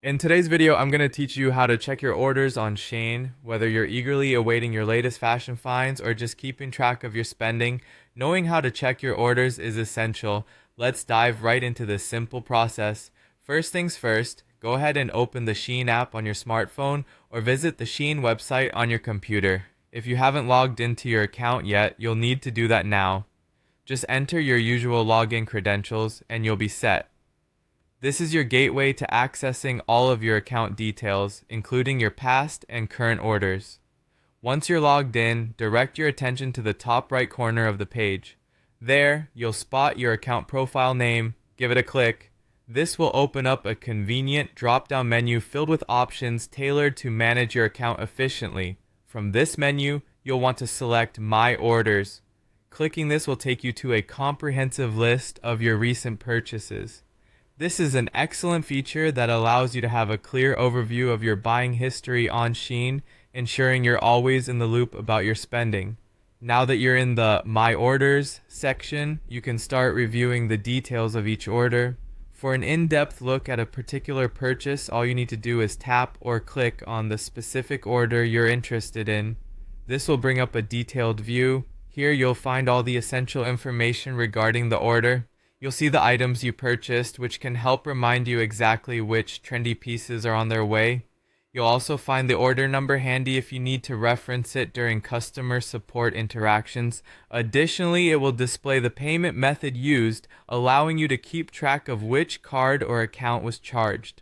In today's video, I'm going to teach you how to check your orders on Shein, whether you're eagerly awaiting your latest fashion finds or just keeping track of your spending. Knowing how to check your orders is essential. Let's dive right into this simple process. First things first, go ahead and open the Shein app on your smartphone or visit the Shein website on your computer. If you haven't logged into your account yet, you'll need to do that now. Just enter your usual login credentials and you'll be set. This is your gateway to accessing all of your account details, including your past and current orders. Once you're logged in, direct your attention to the top right corner of the page. There, you'll spot your account profile name, give it a click. This will open up a convenient drop-down menu filled with options tailored to manage your account efficiently. From this menu, you'll want to select My Orders. Clicking this will take you to a comprehensive list of your recent purchases. This is an excellent feature that allows you to have a clear overview of your buying history on Shein, ensuring you're always in the loop about your spending. Now that you're in the My Orders section, you can start reviewing the details of each order. For an in-depth look at a particular purchase, all you need to do is tap or click on the specific order you're interested in. This will bring up a detailed view. Here you'll find all the essential information regarding the order. You'll see the items you purchased, which can help remind you exactly which trendy pieces are on their way. You'll also find the order number handy if you need to reference it during customer support interactions. Additionally, it will display the payment method used, allowing you to keep track of which card or account was charged.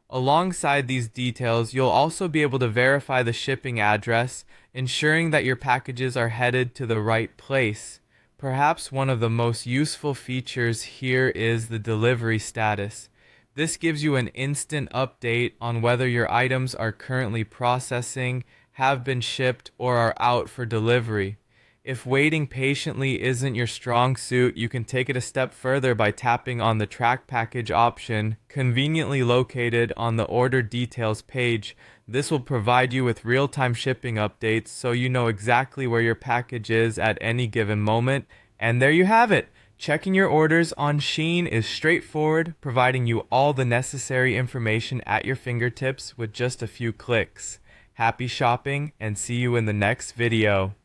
Alongside these details, you'll also be able to verify the shipping address, ensuring that your packages are headed to the right place. Perhaps one of the most useful features here is the delivery status. This gives you an instant update on whether your items are currently processing, have been shipped, or are out for delivery. If waiting patiently isn't your strong suit, you can take it a step further by tapping on the Track Package option, conveniently located on the Order Details page. This will provide you with real-time shipping updates so you know exactly where your package is at any given moment. And there you have it! Checking your orders on Shein is straightforward, providing you all the necessary information at your fingertips with just a few clicks. Happy shopping, and see you in the next video.